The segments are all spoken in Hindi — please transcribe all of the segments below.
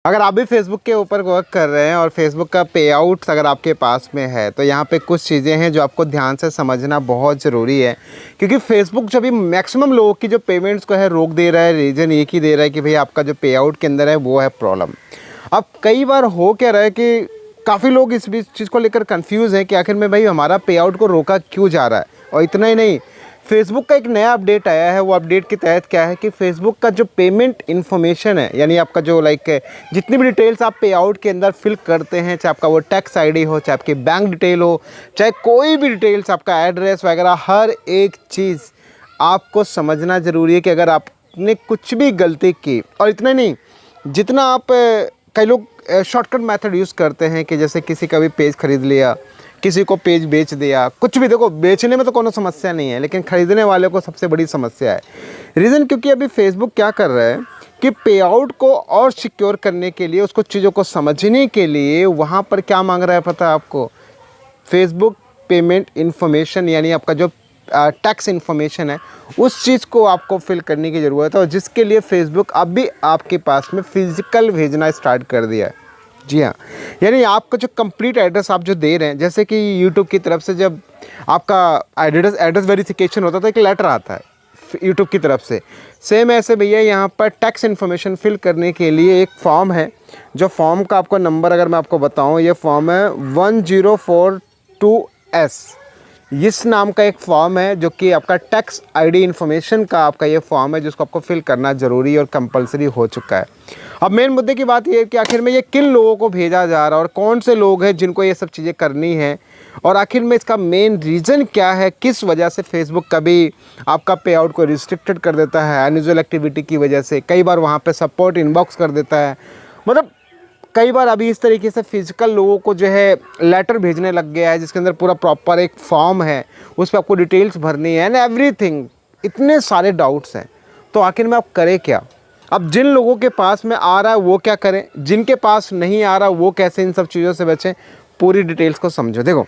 अगर आप भी फेसबुक के ऊपर वर्क कर रहे हैं और फेसबुक का पे आउट अगर आपके पास में है तो यहाँ पे कुछ चीज़ें हैं जो आपको ध्यान से समझना बहुत ज़रूरी है, क्योंकि फेसबुक जब भी मैक्सिमम लोगों की जो पेमेंट्स को है रोक दे रहा है, रीज़न एक ही दे रहा है कि भाई आपका जो पे आउट के अंदर है वो है प्रॉब्लम। अब कई बार हो क्या रहा है कि काफ़ी लोग इस चीज़ को लेकर कन्फ्यूज़ हैं कि आखिर में भाई हमारा पे आउट को रोका क्यों जा रहा है। और इतना ही नहीं, फेसबुक का एक नया अपडेट आया है। वो अपडेट के तहत क्या है कि फेसबुक का जो पेमेंट इन्फॉर्मेशन है, यानी आपका जो जितनी भी डिटेल्स आप पे आउट के अंदर फिल करते हैं, चाहे आपका वो टैक्स आईडी हो, चाहे आपकी बैंक डिटेल हो, चाहे कोई भी डिटेल्स, आपका एड्रेस वगैरह, हर एक चीज़ आपको समझना ज़रूरी है कि अगर आपने कुछ भी गलती की। और इतना नहीं, जितना आप कई लोग शॉर्टकट मेथड यूज़ करते हैं कि जैसे किसी का भी पेज ख़रीद लिया, किसी को पेज बेच दिया, कुछ भी। देखो, बेचने में तो कोनो समस्या नहीं है, लेकिन ख़रीदने वाले को सबसे बड़ी समस्या है। रीज़न क्योंकि अभी फेसबुक क्या कर रहा है कि पे आउट को और सिक्योर करने के लिए, उसको चीज़ों को समझने के लिए वहाँ पर क्या मांग रहा है पता है आपको? फेसबुक पेमेंट इन्फॉर्मेशन, यानी आपका जो टैक्स इन्फॉर्मेशन है, उस चीज़ को आपको फिल करने की ज़रूरत है। और जिसके लिए फेसबुक अब भी आपके पास में फ़िज़िकल भेजना स्टार्ट कर दिया है। जी हाँ, यानी आपका जो कंप्लीट एड्रेस आप जो दे रहे हैं, जैसे कि यूट्यूब की तरफ से जब आपका एड्रेस वेरिफिकेशन होता है तो एक लेटर आता है यूट्यूब की तरफ से, सेम ऐसे भैया यहाँ पर टैक्स इन्फॉर्मेशन फिल करने के लिए एक फॉर्म है। जो फॉर्म का आपको नंबर अगर मैं आपको बताऊँ, ये फॉर्म है 1042S। इस नाम का एक फॉर्म है जो कि आपका टैक्स आईडी इन्फॉर्मेशन का आपका ये फॉर्म है, जिसको आपको फिल करना ज़रूरी और कंपलसरी हो चुका है। अब मेन मुद्दे की बात ये है कि आखिर में ये किन लोगों को भेजा जा रहा है और कौन से लोग हैं जिनको ये सब चीज़ें करनी है, और आखिर में इसका मेन रीज़न क्या है, किस वजह से फेसबुक कभी आपका पे आउट को रिस्ट्रिक्टेड कर देता है अनयूजुअल एक्टिविटी की वजह से, कई बार वहाँ पे सपोर्ट इनबॉक्स कर देता है। मतलब कई बार अभी इस तरीके से फिजिकल लोगों को जो है लेटर भेजने लग गया है, जिसके अंदर पूरा प्रॉपर एक फॉर्म है, उस पर आपको डिटेल्स भरनी है एंड एवरीथिंग। इतने सारे डाउट्स हैं, तो आखिर में आप करें क्या? अब जिन लोगों के पास में आ रहा है वो क्या करें, जिनके पास नहीं आ रहा वो कैसे इन सब चीज़ों से बचें, पूरी डिटेल्स को समझो। देखो,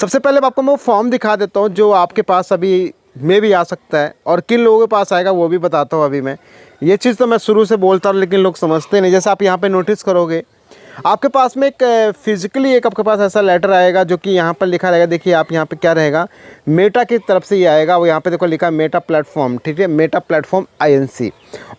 सबसे पहले आपको मैं वो फॉर्म दिखा देता हूँ जो आपके पास अभी में भी आ सकता है, और किन लोगों के पास आएगा वो भी बताता हूँ। अभी मैं ये चीज़ तो मैं शुरू से बोलता हूँ लेकिन लोग समझते नहीं। जैसे आप यहाँ पे नोटिस करोगे, आपके पास में एक फिजिकली एक आपके पास ऐसा लेटर आएगा जो कि यहाँ पर लिखा रहेगा। देखिए आप यहाँ पे क्या रहेगा, मेटा की तरफ से ये आएगा। वो यहाँ पे देखो लिखा है मेटा प्लेटफॉर्म, ठीक है, मेटा प्लेटफॉर्म INC।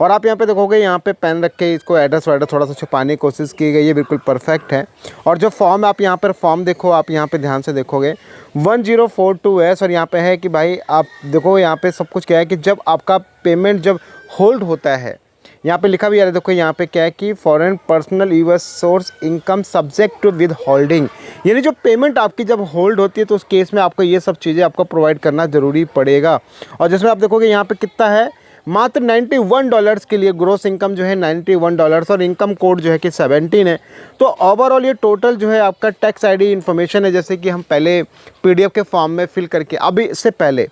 और आप यहाँ पे देखोगे, यहाँ पे पेन रख के इसको एड्रेस थोड़ा सा छुपाने की कोशिश की गई है, बिल्कुल परफेक्ट है। और जो फॉर्म आप यहाँ पर फॉर्म देखो, आप यहाँ पे ध्यान से देखोगे 1042S, और यहाँ पे है कि भाई आप देखो यहाँ पे सब कुछ क्या है कि जब आपका पेमेंट जब होल्ड होता है, यहाँ पे लिखा भी आ रहा है। देखो यहाँ पे क्या है कि foreign personal US source income subject to withholding, यानी जो पेमेंट आपकी जब होल्ड होती है तो उस केस में आपको ये सब चीज़ें आपको प्रोवाइड करना ज़रूरी पड़ेगा। और जिसमें आप देखोगे यहाँ पे कितना है, मात्र $91 के लिए ग्रोस इनकम जो है $91, और इनकम कोड जो है कि 17 है। तो ओवरऑल ये टोटल जो है आपका टैक्स आईडी इन्फॉर्मेशन है, जैसे कि हम पहले PDF के फॉर्म में फिल करके, अभी इससे पहले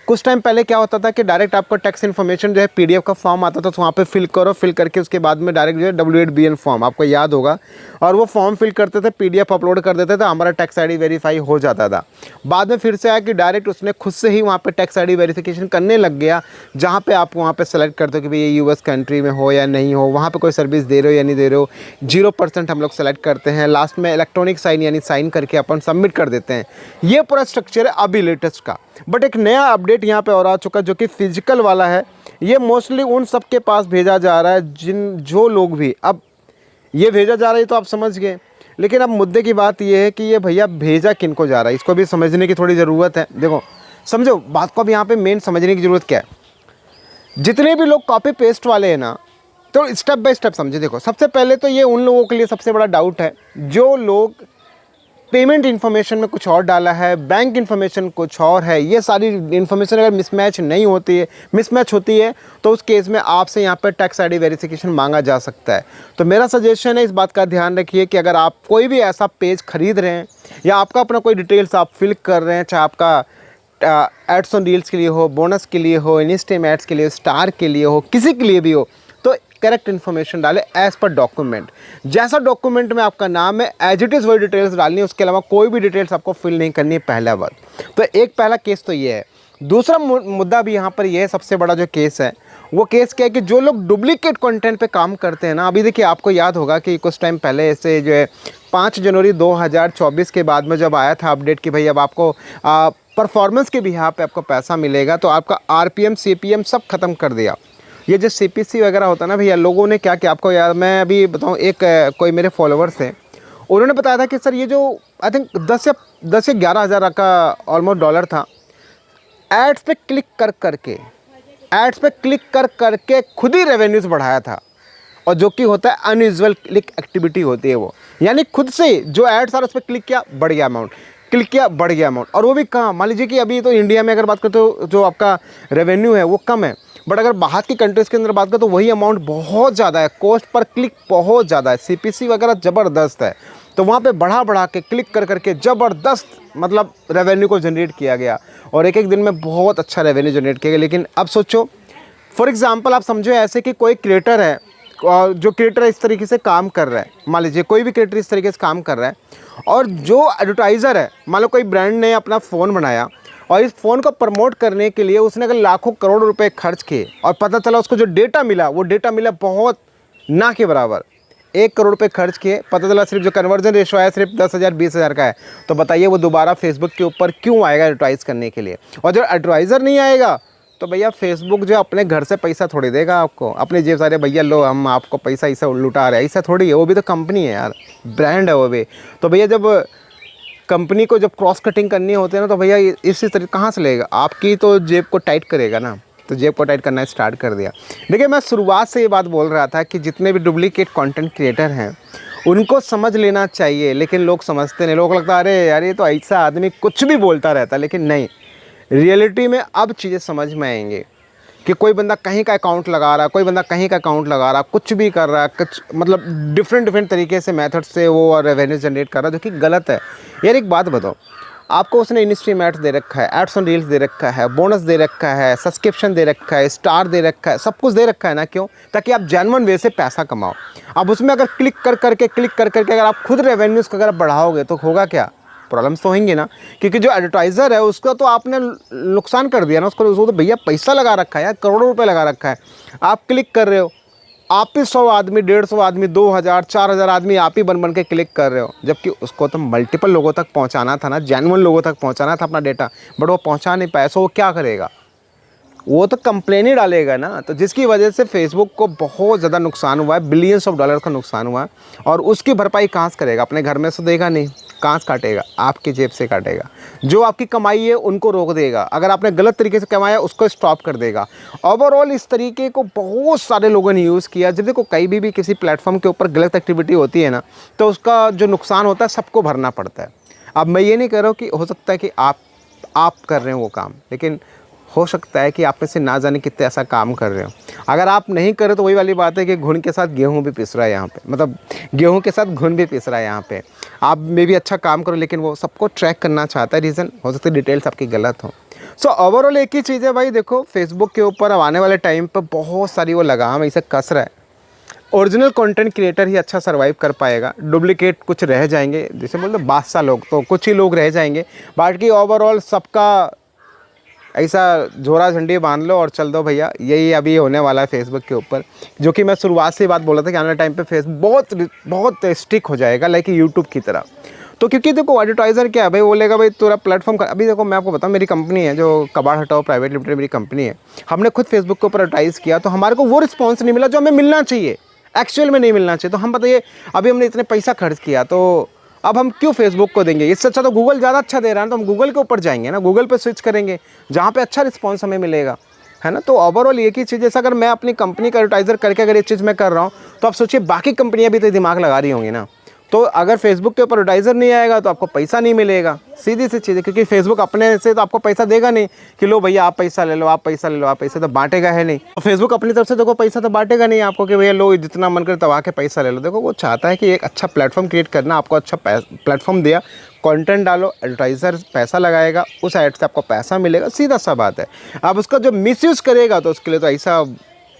कुछ टाइम पहले क्या होता था कि डायरेक्ट आपको टैक्स इन्फॉर्मेशन जो है PDF का फॉर्म आता था, तो वहाँ पे फिल करो, फिल करके उसके बाद में डायरेक्ट जो है W8BN फॉर्म, आपको याद होगा, और वो फॉर्म फिल करते थे, PDF अपलोड कर देते थे, हमारा टैक्स आईडी वेरीफाई हो जाता था। बाद में फिर से आया कि डायरेक्ट उसने खुद से ही वहाँ पे टैक्स आईडी वेरिफिकेशन करने लग गया, जहाँ पे आप वहाँ पे सेलेक्ट करते हो कि भाई ये US कंट्री में हो या नहीं हो, वहाँ पे कोई सर्विस दे रहे हो या नहीं दे रहे हो। 0% हम लोग सेलेक्ट करते हैं, लास्ट में इलेक्ट्रॉनिक साइन यानी साइन करके अपन सबमिट कर देते हैं। ये पूरा स्ट्रक्चर है अभी लेटेस्ट का। बट एक नया अपडेट यहाँ पे और आ चुका जो कि फिजिकल वाला है। ये मोस्टली उन सब के पास भेजा जा रहा है जो लोग भी, अब ये भेजा जा रहा है तो आप समझ गए, लेकिन अब मुद्दे की बात ये है कि ये भैया भेजा किन को जा रहा है, इसको भी समझने की थोड़ी ज़रूरत है। देखो समझो बात को, अब यहाँ पे मेन समझने की ज़रूरत क्या है। जितने भी लोग कॉपी पेस्ट वाले हैं ना, तो स्टेप बाय स्टेप समझे। देखो सबसे पहले तो ये उन लोगों के लिए सबसे बड़ा डाउट है जो लोग पेमेंट इन्फॉर्मेशन में कुछ और डाला है, बैंक इन्फॉर्मेशन कुछ और है। ये सारी इन्फॉर्मेशन अगर मिसमैच नहीं होती है, मिसमैच होती है, तो उस केस में आपसे यहाँ पर टैक्स आईडी वेरिफिकेशन मांगा जा सकता है। तो मेरा सजेशन है, इस बात का ध्यान रखिए कि अगर आप कोई भी ऐसा पेज खरीद रहे हैं या आपका अपना कोई डिटेल्स आप फिल कर रहे हैं, चाहे आपका एड्स ऑन रील्स के लिए हो, बोनस के लिए हो, इंस्टाग्राम एड्स के लिए हो, स्टार के लिए हो, किसी के लिए भी हो, तो करेक्ट इन्फॉर्मेशन डालें एज पर डॉक्यूमेंट। जैसा डॉक्यूमेंट में आपका नाम है एज इट इज़ वही डिटेल्स डालनी है, उसके अलावा कोई भी डिटेल्स आपको फिल नहीं करनी है, पहला बात। तो एक पहला केस तो ये है। दूसरा मुद्दा भी यहाँ पर ये है, सबसे बड़ा जो केस है वो केस क्या है कि जो लोग डुप्लीकेट कंटेंट पे काम करते हैं ना, अभी देखिए आपको याद होगा कि कुछ टाइम पहले ऐसे जो है 5 जनवरी 2024 के बाद में जब आया था अपडेट कि भाई अब आपको परफॉर्मेंस के भी यहाँ पे आपको पैसा मिलेगा, तो आपका आरपीएम सीपीएम सब खत्म कर दिया। ये जो सीपीसी वगैरह होता है ना भैया, लोगों ने क्या किया आपको याद, मैं अभी बताऊँ, एक कोई मेरे फॉलोअर्स हैं, उन्होंने बताया था कि सर ये जो आई थिंक 10 या 11 हज़ार का ऑलमोस्ट डॉलर था, एड्स पे क्लिक कर करके खुद ही रेवेन्यूज़ बढ़ाया था। और जो कि होता है अनयूजुअल क्लिक एक्टिविटी होती है वो, यानी खुद से जो एड्स आ रहा है उस पर क्लिक किया बढ़ गया अमाउंट, क्लिक किया बढ़ गया अमाउंट। और वो भी कहाँ, मान लीजिए कि अभी तो इंडिया में अगर बात करें तो जो आपका रेवेन्यू है वो कम है, बट अगर बाहर की कंट्रीज़ के अंदर बात करें तो वही अमाउंट बहुत ज़्यादा है, कॉस्ट पर क्लिक बहुत ज़्यादा है, सीपीसी वगैरह ज़बरदस्त है। तो वहाँ पे बढ़ा के क्लिक कर करके ज़बरदस्त मतलब रेवेन्यू को जनरेट किया गया, और एक एक दिन में बहुत अच्छा रेवेन्यू जनरेट किया गया। लेकिन अब सोचो, फॉर एग्जांपल आप समझो ऐसे कि कोई क्रिएटर है, और जो क्रिएटर इस तरीके से काम कर रहा है, मान लीजिए कोई भी क्रिएटर इस तरीके से काम कर रहा है, और जो एडवर्टाइज़र है, मान लो कोई ब्रांड ने अपना फ़ोन बनाया और इस फ़ोन को प्रमोट करने के लिए उसने अगर लाखों करोड़ रुपए खर्च किए, और पता चला उसको जो डेटा मिला वो डेटा मिला बहुत ना के बराबर, 1 करोड़ रुपए खर्च किए, पता चला सिर्फ जो कन्वर्जन रेशो है सिर्फ 10,000 20,000 का है, तो बताइए वो दोबारा फेसबुक के ऊपर क्यों आएगा एडवर्टाइज़ करने के लिए। और जब एडवर्टाइज़र नहीं आएगा तो भैया फेसबुक जो अपने घर से पैसा थोड़ी देगा आपको, अपने जेब सारे भैया लो हम आपको पैसा ऐसा लुटा रहे हैं, ऐसा थोड़ी है, वो भी तो कंपनी है यार, ब्रांड है वो भी। तो भैया जब कंपनी को जब क्रॉस कटिंग करनी होती है ना, तो भैया इसी तरीके कहाँ से लेगा, आपकी तो जेब को टाइट करेगा ना, तो जेब को टाइट करना स्टार्ट कर दिया। देखिए मैं शुरुआत से ये बात बोल रहा था कि जितने भी डुप्लीकेट कंटेंट क्रिएटर हैं उनको समझ लेना चाहिए, लेकिन लोग समझते नहीं। लोग लगता है अरे यार ये तो ऐसा आदमी कुछ भी बोलता रहता है, लेकिन नहीं, रियलिटी में अब चीज़ें समझ में आएंगी कि कोई बंदा कहीं का अकाउंट लगा रहा है, कोई बंदा कहीं का अकाउंट लगा रहा है, कुछ भी कर रहा है, कुछ मतलब डिफरेंट तरीके से मेथड से वो रेवेन्यू जनरेट कर रहा है, जो कि गलत है। यार एक बात बताओ, आपको उसने इनस्ट्रीम एड्स दे रखा है, एड्स ऑन रील्स दे रखा है, बोनस दे रखा है, सब्सक्रिप्शन दे रखा है, स्टार दे रखा है, सब कुछ दे रखा है ना, क्यों? ताकि आप जेन्युइन वे से पैसा कमाओ। अब उसमें अगर क्लिक कर करके अगर आप खुद रेवेन्यूज़ को अगर बढ़ाओगे तो होगा क्या, प्रॉब्लम्स तो होंगे ना, क्योंकि जो एडवर्टाइज़र है उसका तो आपने नुकसान कर दिया ना, उसको तो भैया पैसा लगा रखा है यार, करोड़ों रुपए लगा रखा है, आप क्लिक कर रहे हो, आप ही 100 आदमी 150 आदमी 2000 4000 आदमी आप ही बन के क्लिक कर रहे हो, जबकि उसको तो मल्टीपल लोगों तक पहुंचाना था ना, जेन्युइन लोगों तक पहुंचाना था अपना डेटा, बट वो पहुंचा नहीं पाया। सो वो क्या करेगा, वो तो कंप्लेन ही डालेगा ना। तो जिसकी वजह से फेसबुक को बहुत ज़्यादा नुकसान हुआ है, बिलियंस ऑफ डॉलर का नुकसान हुआ है, और उसकी भरपाई कहाँ से करेगा, अपने घर में से देगा नहीं, कहाँ से काटेगा, आपकी जेब से काटेगा। जो आपकी कमाई है उनको रोक देगा, अगर आपने गलत तरीके से कमाया उसको स्टॉप कर देगा। ओवरऑल इस तरीके को बहुत सारे लोगों ने यूज़ किया। जब देखो कहीं भी किसी प्लेटफॉर्म के ऊपर गलत एक्टिविटी होती है ना, तो उसका जो नुकसान होता है सबको भरना पड़ता है। अब मैं ये नहीं कह रहा हूँ कि हो सकता है कि आप कर रहे हो वो काम, लेकिन हो सकता है कि आप में से ना जाने कितने ऐसा काम कर रहे हो। अगर आप नहीं करें तो वही वाली बात है कि घुन के साथ गेहूं भी पिस रहा है यहाँ पे, मतलब गेहूं के साथ घुन भी पिस रहा है यहाँ पे। आप में भी अच्छा काम करो, लेकिन वो सबको ट्रैक करना चाहता है, रीज़न हो सकता है डिटेल्स आपकी गलत हो। सो ओवरऑल एक ही चीज़ है भाई, देखो फेसबुक के ऊपर अब आने वाले टाइम पर बहुत सारी वो लगाम ऐसे कस रहा है। ओरिजिनल कंटेंट क्रिएटर ही अच्छा सर्वाइव कर पाएगा, डुप्लीकेट कुछ रह जाएंगे, जैसे बोलते बादशाह लोग तो कुछ ही लोग रह जाएंगे, बाकी ओवरऑल सबका ऐसा झोरा झंडी बांध लो और चल दो भैया। यही अभी होने वाला है फेसबुक के ऊपर, जो कि मैं शुरुआत से बात बोला था कि आने वाले टाइम पे फेसबुक बहुत स्ट्रिक्ट हो जाएगा, लाइक यूट्यूब की तरह। तो क्योंकि देखो एडवर्टाइज़र क्या है भाई, बोलेगा भाई तेरा प्लेटफॉर्म अभी देखो मैं आपको बताऊँ, मेरी कंपनी है जो कबाड़ हटाओ प्राइवेट लिमिटेड मेरी कंपनी है, हमने खुद फेसबुक के ऊपर एडवर्टाइज़ किया तो हमारे को वो रिस्पॉन्स नहीं मिला जो हमें मिलना चाहिए, एक्चुअल में नहीं मिलना चाहिए। तो हम बताइए अभी हमने इतने पैसा खर्च किया तो अब हम क्यों फेसबुक को देंगे, इससे अच्छा तो गूगल ज़्यादा अच्छा दे रहा है, तो हम गूगल के ऊपर जाएंगे ना, गूगल पे स्विच करेंगे जहाँ पे अच्छा रिस्पांस हमें मिलेगा, है ना। तो ओवरऑल एक ही चीज़, जैसा अगर मैं अपनी कंपनी का एडवर्टाइज़र करके अगर ये चीज़ मैं कर रहा हूँ, तो आप सोचिए बाकी कंपनियाँ भी तो दिमाग लगा रही होंगी ना। तो अगर फेसबुक के ऊपर एडवर्टाइज़र नहीं आएगा तो आपको पैसा नहीं मिलेगा, सीधी सी चीज़ है, क्योंकि फेसबुक अपने से तो आपको पैसा देगा नहीं कि लो भैया आप पैसा ले लो, आप पैसा ले लो, आप पैसा तो बांटेगा है नहीं। तो फेसबुक अपनी तरफ से देखो पैसा तो बांटेगा नहीं आपको कि भैया लो जितना मन करे तब के पैसा ले लो। देखो वो चाहता है कि एक अच्छा प्लेटफॉर्म क्रिएट करना, आपको अच्छा प्लेटफॉर्म दिया, कंटेंट डालो, एडवर्टाइज़र पैसा लगाएगा, उस ऐड से आपको पैसा मिलेगा, सीधा सा बात है। अब उसका जो मिसयूज़ करेगा तो उसके लिए तो ऐसा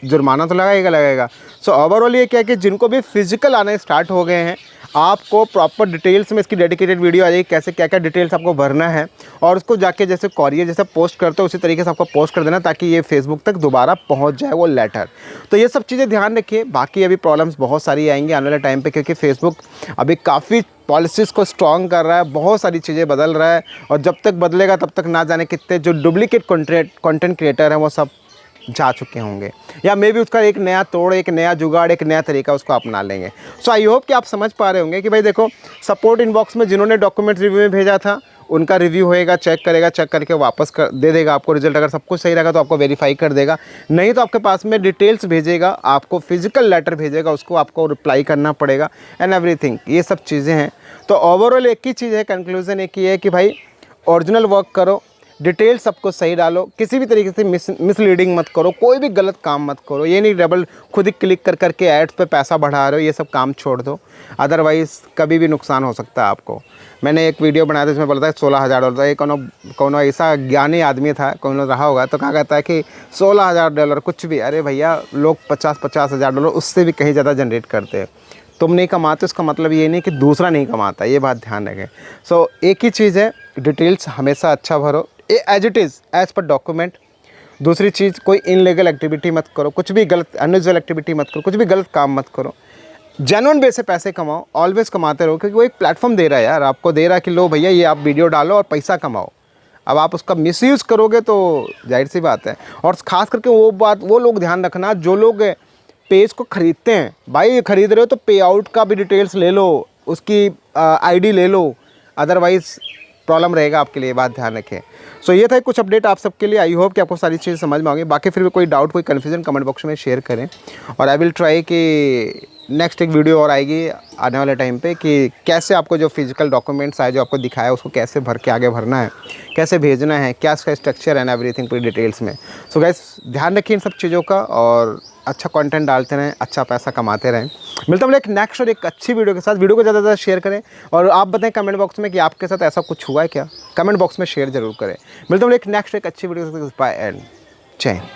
जुर्माना तो लगाएगा। सो ओवरऑल ये क्या है कि जिनको भी फिजिकल आने स्टार्ट हो गए हैं, आपको प्रॉपर डिटेल्स में इसकी डेडिकेटेड वीडियो आ जाएगी, कैसे क्या क्या डिटेल्स आपको भरना है, और उसको जाके जैसे कॉरियर जैसे पोस्ट करते हो उसी तरीके से आपको पोस्ट कर देना, ताकि ये फेसबुक तक दोबारा पहुंच जाए वो लेटर। तो ये सब चीज़ें ध्यान रखिए। बाकी अभी प्रॉब्लम्स बहुत सारी आएंगी आने वाले टाइम पे, क्योंकि फेसबुक अभी काफ़ी पॉलिसीज़ को स्ट्रॉन्ग कर रहा है, बहुत सारी चीज़ें बदल रहा है, और जब तक बदलेगा तब तक ना जाने कितने जो डुप्लीकेट कंटेंट क्रिएटर हैं वो सब जा चुके होंगे, या मे भी उसका एक नया तोड़, एक नया जुगाड़, एक नया तरीका उसको अपना लेंगे। सो आई होप कि आप समझ पा रहे होंगे कि भाई देखो, सपोर्ट इनबॉक्स में जिन्होंने डॉक्यूमेंट रिव्यू में भेजा था उनका रिव्यू होएगा, चेक करेगा, चेक करके वापस दे देगा आपको रिजल्ट। अगर सब कुछ सही रहेगा तो आपको वेरीफाई कर देगा, नहीं तो आपके पास में डिटेल्स भेजेगा, आपको फिजिकल लेटर भेजेगा, उसको आपको रिप्लाई करना पड़ेगा एंड एवरीथिंग। ये सब चीज़ें हैं। तो ओवरऑल एक ही चीज़ है, कंक्लूजन एक ही है कि भाई ओरिजिनल वर्क करो, डिटेल सबको सही डालो, किसी भी तरीके से मिसलीडिंग मत करो, कोई भी गलत काम मत करो। ये नहीं डबल खुद ही क्लिक कर करके एड्स पे पैसा बढ़ा रहे हो, ये सब काम छोड़ दो, अदरवाइज़ कभी भी नुकसान हो सकता है आपको। मैंने एक वीडियो बनाया था जिसमें बोला था $16,000। ये कोनो ऐसा ज्ञानी आदमी था, कौन रहा होगा, तो कहा कहता है कि $16,000 कुछ भी। अरे भैया, लोग $50,000 उससे भी कहीं ज़्यादा जनरेट करते हैं। तुम नहीं कमाते उसका मतलब ये नहीं कि दूसरा नहीं कमाता, ये बात ध्यान रखें। सो एक ही चीज़ है, डिटेल्स हमेशा अच्छा भरो, as it is as per document. दूसरी चीज़, कोई इनलीगल एक्टिविटी मत करो, कुछ भी गलत अनयूजुअल एक्टिविटी मत करो, कुछ भी गलत काम मत करो। जेन्युइन बेस से पैसे कमाओ, ऑलवेज कमाते रहो, क्योंकि वो एक प्लेटफॉर्म दे रहा है यार, आपको दे रहा है कि लो भैया ये आप वीडियो डालो और पैसा कमाओ। अब आप उसका मिसयूज़ करोगे तो जाहिर सी बात है। और ख़ास करके वो लोग ध्यान रखना जो लोग पेज को ख़रीदते हैं। भाई ख़रीद रहे हो तो पे आउट का भी डिटेल्स ले लो, उसकी आईडी ले लो, अदरवाइज़ प्रॉब्लम रहेगा आपके लिए, बात ध्यान रखें। सो ये था कुछ अपडेट आप सबके लिए। आई होप कि आपको सारी चीज़ें समझ में आएंगी। बाकी फिर भी कोई डाउट, कोई कन्फ्यूजन कमेंट बॉक्स में शेयर करें, और आई विल ट्राई कि नेक्स्ट एक वीडियो और आएगी आने वाले टाइम पे कि कैसे आपको जो फिजिकल डॉक्यूमेंट्स आए जो आपको दिखाया उसको कैसे भर के आगे भरना है, कैसे भेजना है, क्या इसका स्ट्रक्चर एंड एवरीथिंग पूरी डिटेल्स में। सो गाइस ध्यान रखिए इन सब चीज़ों का, और अच्छा कंटेंट डालते रहें, अच्छा पैसा कमाते रहें। मिलता हूँ एक नेक्स्ट और एक अच्छी वीडियो के साथ। वीडियो को ज़्यादा से ज़्यादा शेयर करें, और आप बताएं कमेंट बॉक्स में कि आपके साथ ऐसा कुछ हुआ है क्या, कमेंट बॉक्स में शेयर जरूर करें। मिलता हूँ एक नेक्स्ट एक अच्छी वीडियो के साथ। बाय एंड जय हिंद।